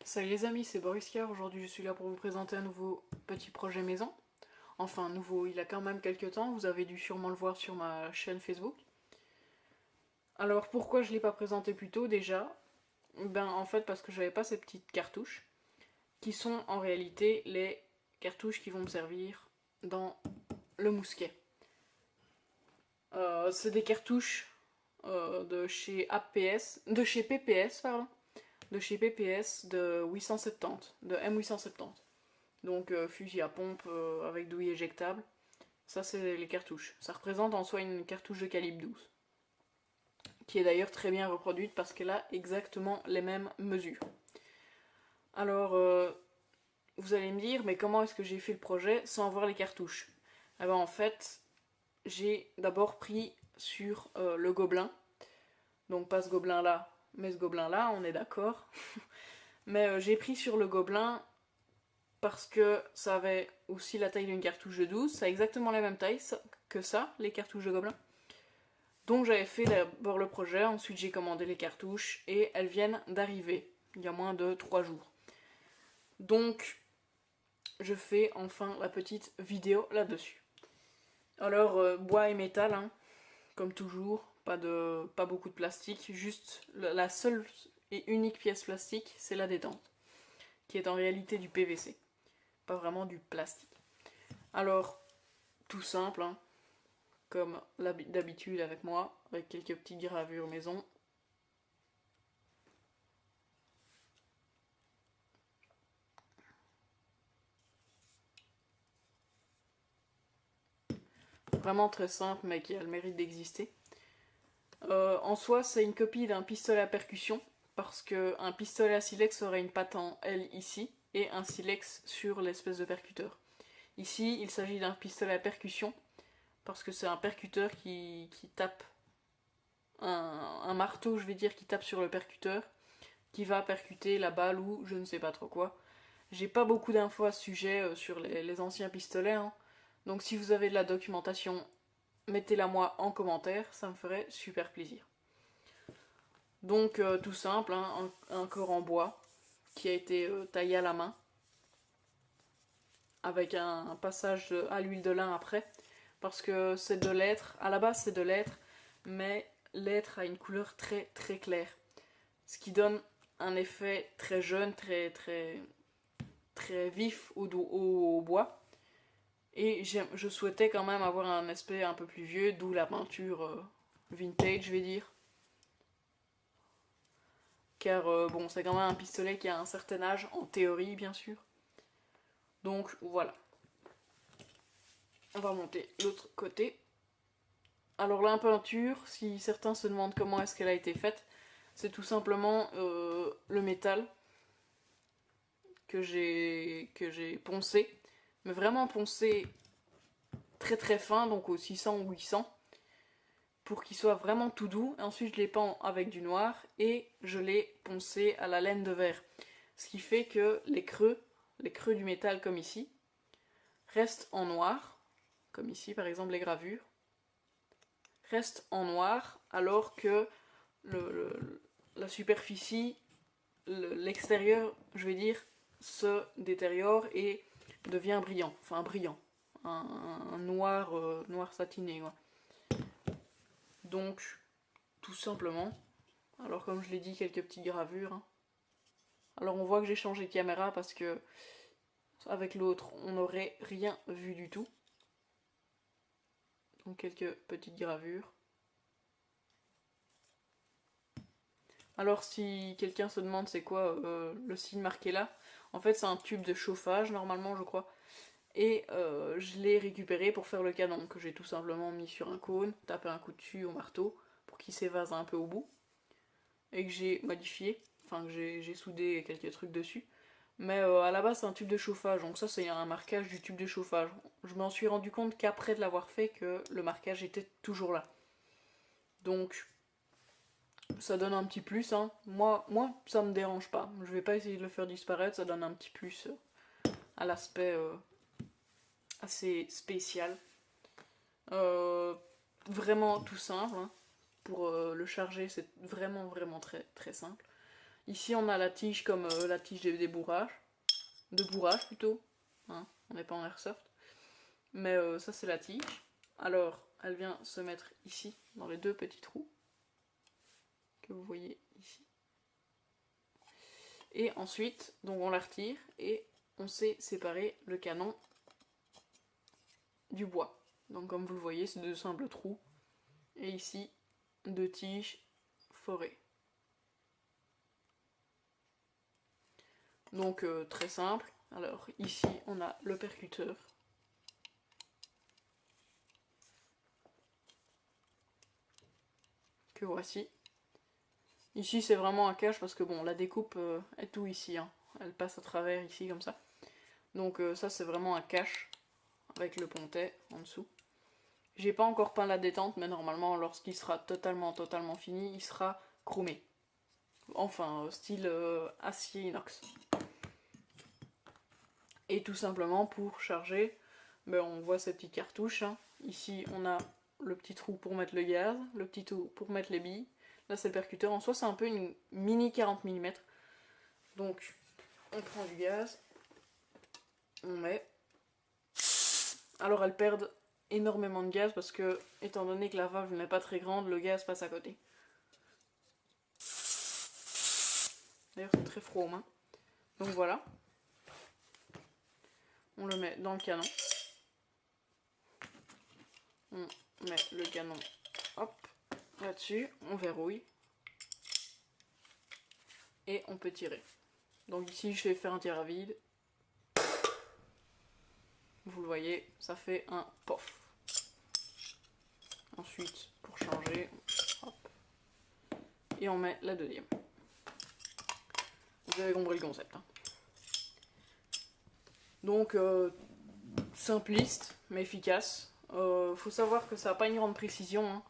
Salut les amis, c'est Boriska. Aujourd'hui je suis là pour vous présenter un nouveau petit projet maison. Enfin nouveau, il a quand même quelques temps, vous avez dû sûrement le voir sur ma chaîne Facebook. Alors pourquoi je ne l'ai pas présenté plus tôt déjà? Ben en fait parce que j'avais pas ces petites cartouches, qui sont en réalité les cartouches qui vont me servir dans le mousquet. C'est des cartouches de chez APS, de chez PPS pardon, de chez PPS de 870, de M870. Donc fusil à pompe avec douille éjectable. Ça c'est les cartouches. Ça représente en soi une cartouche de calibre 12. Qui est d'ailleurs très bien reproduite parce qu'elle a exactement les mêmes mesures. Alors vous allez me dire, mais comment est-ce que j'ai fait le projet sans voir les cartouches? Eh ben en fait, j'ai d'abord pris sur le gobelin. Donc pas ce gobelin là, mais ce gobelin là, on est d'accord. Mais j'ai pris sur le gobelin parce que ça avait aussi la taille d'une cartouche de 12, ça a exactement la même taille que ça, les cartouches de gobelin. Donc j'avais fait d'abord le projet, ensuite j'ai commandé les cartouches et elles viennent d'arriver, il y a moins de 3 jours. Donc je fais enfin la petite vidéo là-dessus. Alors bois et métal, hein, comme toujours, pas beaucoup de plastique, juste la seule et unique pièce plastique, c'est la détente, qui est en réalité du PVC, pas vraiment du plastique. Alors, tout simple, hein, comme d'habitude avec moi, avec quelques petites gravures maison. Vraiment très simple, mais qui a le mérite d'exister. En soi, c'est une copie d'un pistolet à percussion, parce qu'un pistolet à silex aurait une patte en L ici, et un silex sur l'espèce de percuteur. Ici, il s'agit d'un pistolet à percussion, parce que c'est un percuteur qui tape, un marteau, je vais dire, qui tape sur le percuteur, qui va percuter la balle ou je ne sais pas trop quoi. J'ai pas beaucoup d'infos à ce sujet sur les anciens pistolets, hein. Donc si vous avez de la documentation, mettez-la moi en commentaire, ça me ferait super plaisir. Donc tout simple, hein, un corps en bois qui a été taillé à la main, avec un passage à l'huile de lin après, parce que c'est de l'être, à la base c'est de l'être, mais l'être a une couleur très très claire, ce qui donne un effet très jeune, très vif au bois. Et je souhaitais quand même avoir un aspect un peu plus vieux, d'où la peinture vintage, je vais dire. Car bon, c'est quand même un pistolet qui a un certain âge, en théorie bien sûr. Donc voilà. On va monter l'autre côté. Alors la peinture, si certains se demandent comment est-ce qu'elle a été faite, c'est tout simplement le métal que j'ai poncé. Mais vraiment poncé très très fin, donc au 600 ou 800. Pour qu'il soit vraiment tout doux. Ensuite, je l'ai peint avec du noir et je l'ai poncé à la laine de verre. Ce qui fait que les creux du métal comme ici, restent en noir, comme ici par exemple les gravures, restent en noir alors que la superficie, l'extérieur, je vais dire, se détériore et devient brillant, enfin brillant, un noir, noir satiné quoi. Donc tout simplement. Alors comme je l'ai dit, quelques petites gravures, hein. Alors on voit que j'ai changé de caméra parce que avec l'autre on n'aurait rien vu du tout. Donc quelques petites gravures. Alors si quelqu'un se demande c'est quoi le signe marqué là, en fait c'est un tube de chauffage normalement je crois. Et je l'ai récupéré pour faire le canon que j'ai tout simplement mis sur un cône, tapé un coup dessus au marteau pour qu'il s'évase un peu au bout. Et que j'ai modifié, enfin que j'ai soudé quelques trucs dessus. Mais à la base c'est un tube de chauffage, donc ça c'est un marquage du tube de chauffage. Je m'en suis rendu compte qu'après de l'avoir fait que le marquage était toujours là. Donc ça donne un petit plus, hein. Moi ça me dérange pas. Je vais pas essayer de le faire disparaître, ça donne un petit plus à l'aspect assez spécial. Euh, Vraiment tout simple, hein. Pour le charger c'est vraiment très très simple. Ici on a la tige comme la tige des bourrages, de bourrage plutôt, hein, on n'est pas en airsoft, mais ça c'est la tige. Alors elle vient se mettre ici, dans les deux petits trous, que vous voyez ici. Et ensuite, donc on la retire et on sait séparer le canon du bois. Donc comme vous le voyez, c'est deux simples trous. Et ici, deux tiges forées. Donc très simple. Alors ici, on a le percuteur. Que voici. Ici, c'est vraiment un cache parce que bon, la découpe est tout ici. Hein. Elle passe à travers ici comme ça. Donc ça, c'est vraiment un cache avec le pontet en dessous. J'ai pas encore peint la détente, mais normalement, lorsqu'il sera totalement fini, il sera chromé. Enfin, style acier inox. Et tout simplement, pour charger, ben, on voit ces petites cartouches. Hein. Ici, on a le petit trou pour mettre le gaz, le petit trou pour mettre les billes. Là, c'est le percuteur. En soi, c'est un peu une mini 40 mm. Donc, on prend du gaz. On met. Alors, elles perdent énormément de gaz parce que, étant donné que la valve n'est pas très grande, le gaz passe à côté. D'ailleurs, c'est très froid aux mains. Donc voilà. On le met dans le canon. On met le canon, hop, là-dessus. On verrouille. Et on peut tirer. Donc ici, je vais faire un tir à vide. Vous le voyez, ça fait un pof. Ensuite, pour changer, hop, et on met la deuxième. Vous avez compris le concept. Hein. Donc, simpliste, mais efficace. Faut savoir que ça n'a pas une grande précision. Hein.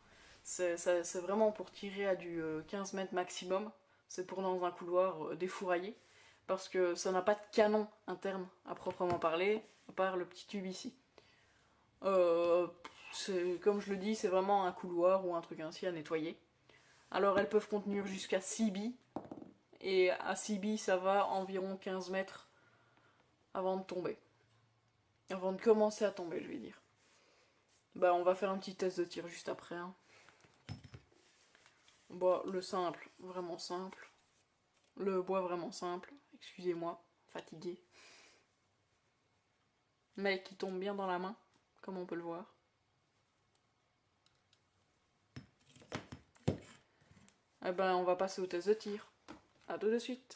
C'est vraiment pour tirer à du 15 mètres maximum. C'est pour dans un couloir défouraillé. Parce que ça n'a pas de canon interne à proprement parler, à part le petit tube ici. Comme je le dis, c'est vraiment un couloir ou un truc ainsi à nettoyer. Alors elles peuvent contenir jusqu'à 6 billes. Et à 6 billes, ça va environ 15 mètres avant de tomber. Avant de commencer à tomber, je vais dire. Bah, on va faire un petit test de tir juste après. Hein. Bon, le simple, vraiment simple. Le bois, vraiment simple. Excusez-moi, fatigué. Mais qui tombe bien dans la main, comme on peut le voir. Eh ben, on va passer au test de tir. A tout de suite.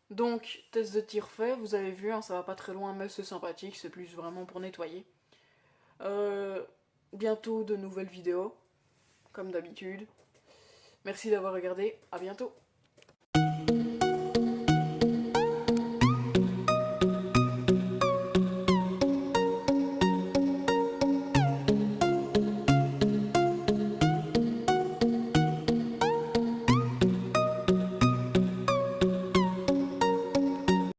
Donc, test de tir fait, vous avez vu, hein, ça va pas très loin, mais c'est sympathique, c'est plus vraiment pour nettoyer. Bientôt de nouvelles vidéos, comme d'habitude. Merci d'avoir regardé, à bientôt.